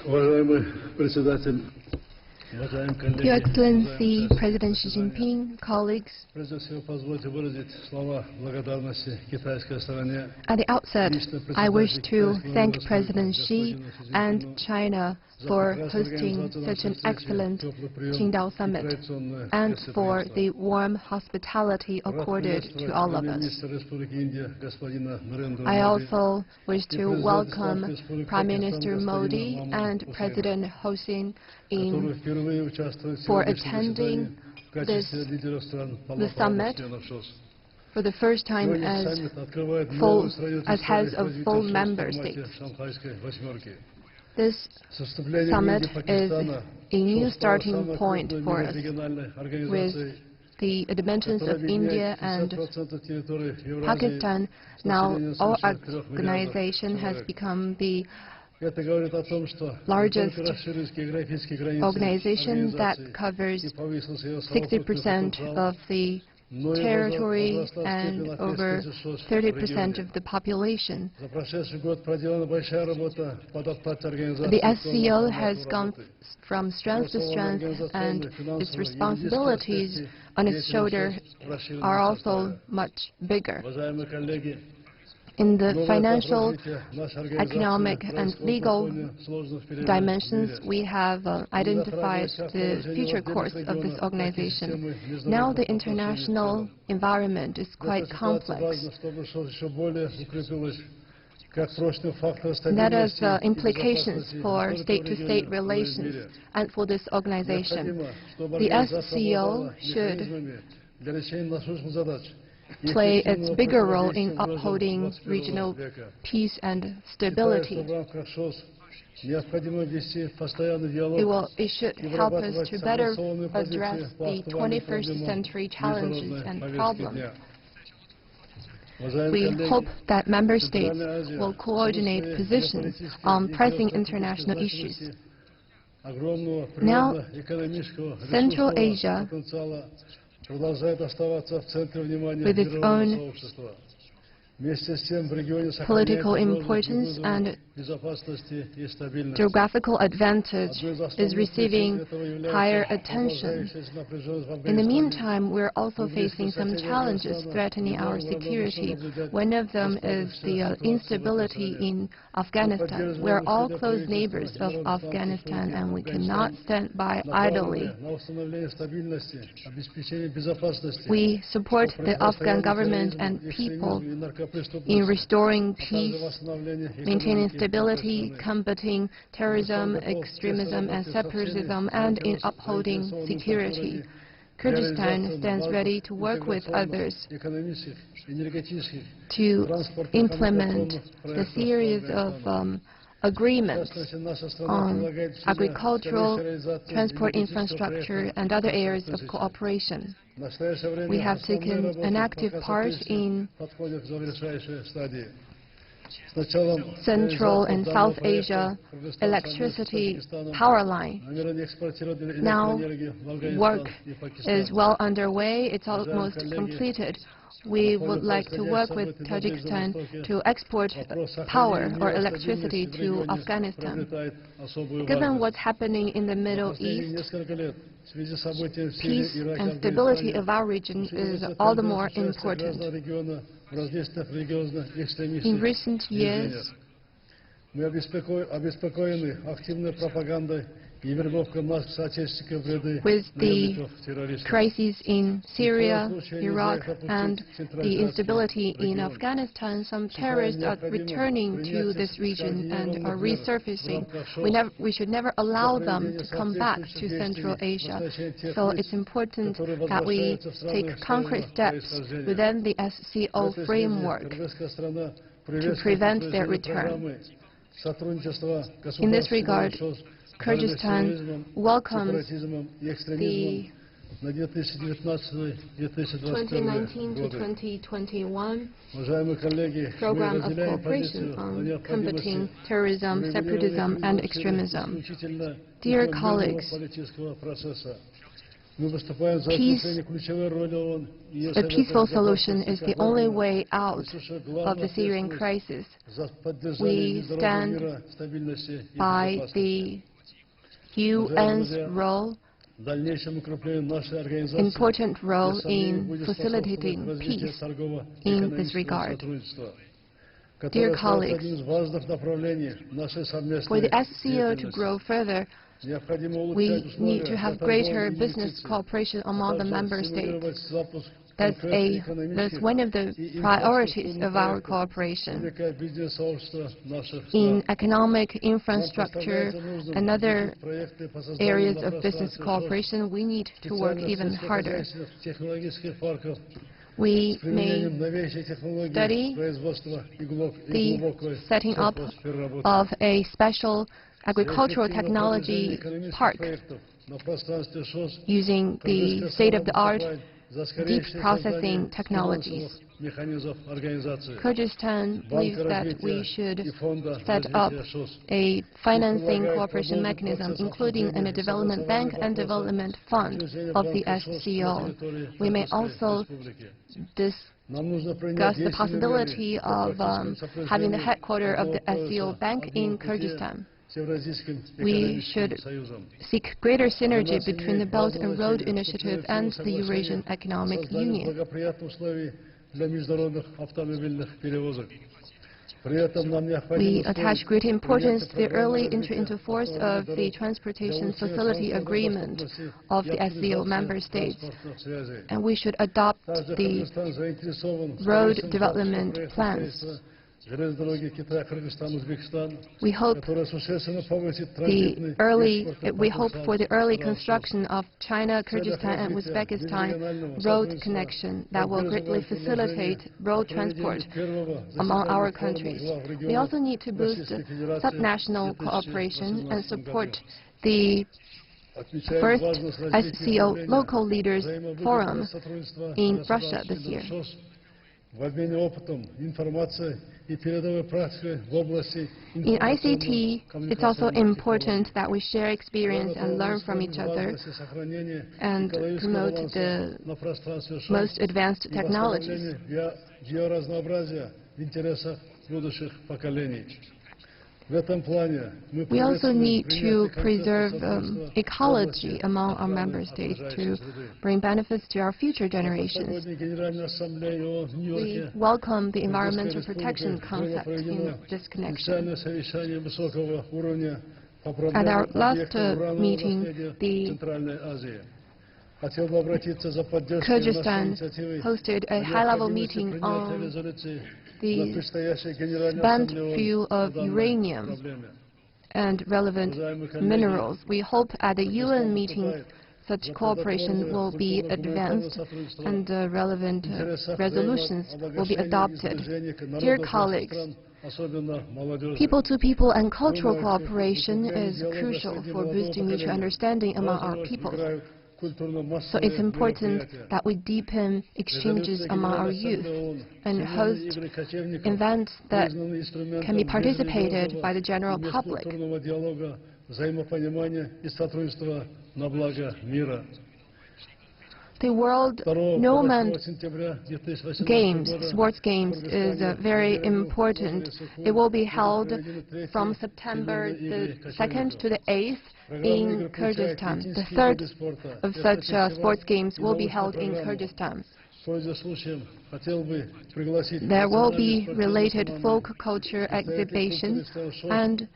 Уважаемый председатель, уважаемые коллеги, Your Excellency, President Xi Jinping, colleagues, прежде всего позвольте выразить слова благодарности китайской стороне. at the outset, I wish to thank President Xi and China for hosting such an excellent Qingdao summit and for the warm hospitality accorded to all of us. I also wish to welcome Prime Minister Modi and President Ho Xin for attending the summit for the first time as heads of full member states. This summit is a new starting point for us, with the advances of India and Pakistan. Now our organization has become the largest organization that covers 60% of the territory and over 30% of the population. The SCO has gone from strength to strength, and its responsibilities on its shoulder are also much bigger. In the financial, economic, and legal dimensions, we have identified the future course of this organization. Now the international environment is quite complex. That has implications for state-to-state relations and for this organization. The SCO should play its bigger role in upholding regional peace and stability. It should help us to better address the 21st century challenges and problems. We hope that member states will coordinate positions on pressing international issues. Now, Central Asia, with its own political importance and geographical advantage, is receiving higher attention. In the meantime, we're also facing some challenges threatening our security. One of them is the instability in Afghanistan. We're all close neighbors of Afghanistan, and we cannot stand by idly. We support the Afghan government and people in restoring peace, maintaining stability, combating terrorism, extremism, and separatism, and in upholding security. Kyrgyzstan stands ready to work with others to implement the series of agreements on agricultural, transport infrastructure, and other areas of cooperation. We have taken an active part in Central and South Asia electricity power line. Now work is well underway. It's almost completed. We would like to work with Tajikistan to export power or electricity to Afghanistan. Given what's happening in the Middle East, peace and stability of our region is all the more important. In recent years, with the crises in Syria, Iraq, and the instability in Afghanistan, some terrorists are returning to this region and are resurfacing. We should never allow them to come back to Central Asia. So it's important that we take concrete steps within the SCO framework to prevent their return. In this regard, Kyrgyzstan welcomes the 2019 to 2021 program of cooperation on combating terrorism, separatism, and extremism. Dear colleagues, A peaceful solution is the only way out of the Syrian crisis. We stand by the UN's role, important role in facilitating peace in this regard. Dear colleagues, for the SCO to grow further, we need to have greater business cooperation among the member states. That's one of the priorities of our cooperation. In economic infrastructure and other areas of business cooperation, we need to work even harder. We may study the setting up of a special agricultural technology park using the state-of-the-art deep processing technologies. Kyrgyzstan believes that we should set up a financing cooperation mechanism, including a development bank and development fund of the SCO. We may also discuss the possibility of having the headquarters of the SCO bank in Kyrgyzstan. We should seek greater synergy between the Belt and Road Initiative and the Eurasian Economic Union. We attach great importance to the early entry into force of the Transportation Facility Agreement of the SCO member states, and we should adopt the road development plans. We hope for the early construction of China, Kyrgyzstan, and Uzbekistan road connection that will greatly facilitate road transport among our countries. We also need to boost subnational cooperation and support the first SCO Local Leaders Forum in Russia this year. In ICT, it's also important that we share experience and learn from each other and promote the most advanced technologies. We also need to preserve ecology among our member states to bring benefits to our future generations. We welcome the environmental protection concept in this connection. At our last meeting, Kyrgyzstan hosted a high-level meeting on the spent fuel of uranium and relevant minerals. We hope at the UN meeting such cooperation will be advanced and relevant resolutions will be adopted. Dear colleagues, people-to-people and cultural cooperation is crucial for boosting mutual understanding among our peoples. So it's important that we deepen exchanges among our youth and host events that can be participated by the general public. The World Nomad Games, sports games, is very important. It will be held from September the 2nd to the 8th in Kyrgyzstan. The third of such sports games will be held in Kyrgyzstan. There will be related folk culture exhibitions and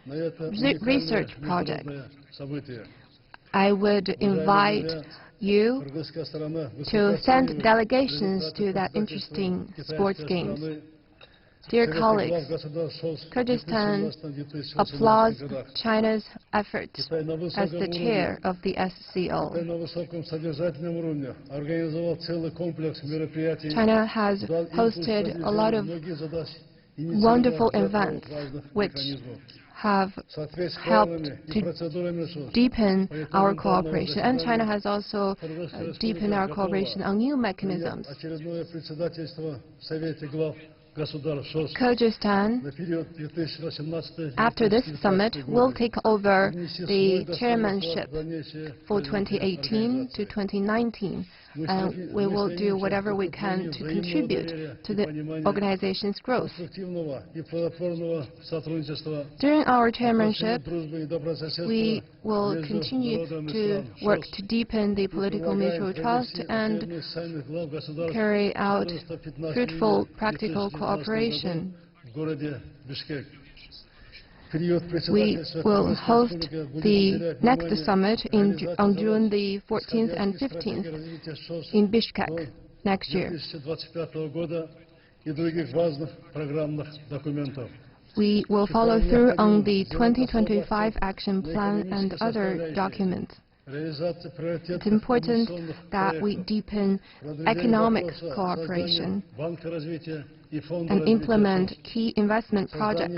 research projects. I would invite you to send delegations to that interesting sports games. Dear colleagues, Kyrgyzstan applauds China's efforts as the chair of the SCO. China has hosted a lot of wonderful events which have helped to deepen our cooperation, and China has also deepened our cooperation on new mechanisms. Kyrgyzstan, after this summit, will take over the chairmanship for 2018 to 2019, and we will do whatever we can to contribute to the organization's growth. During our chairmanship, we will continue to work to deepen the political mutual trust and carry out fruitful practical cooperation. We will host the next summit on June the 14th and 15th in Bishkek next year. We will follow through on the 2025 action plan and other documents. It's important that we deepen economic cooperation and implement key investment projects.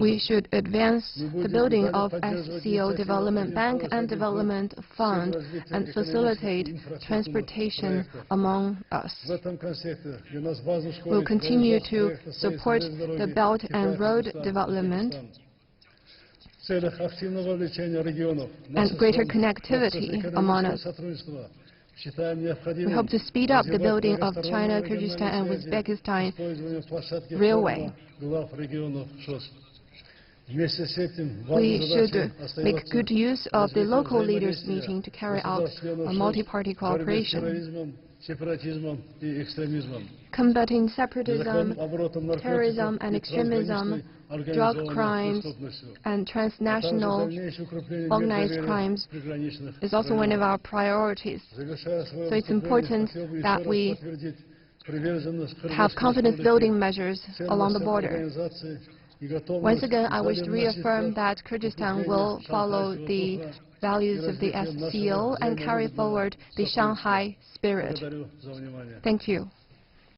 We should advance the building of SCO Development Bank and Development Fund and facilitate transportation among us. We'll continue to support the Belt and Road development and greater connectivity among us. We hope to speed up the building of China, Kyrgyzstan, and Uzbekistan railway. We should make good use of the local leaders' meeting to carry out a multi-party cooperation. Combating separatism, terrorism and extremism, drug crimes, and transnational organized crimes is also one of our priorities. So it's important that we have confidence-building measures along the border. Once again, I wish to reaffirm that Kyrgyzstan will follow the values of the SCO and carry forward the Shanghai spirit. Thank you.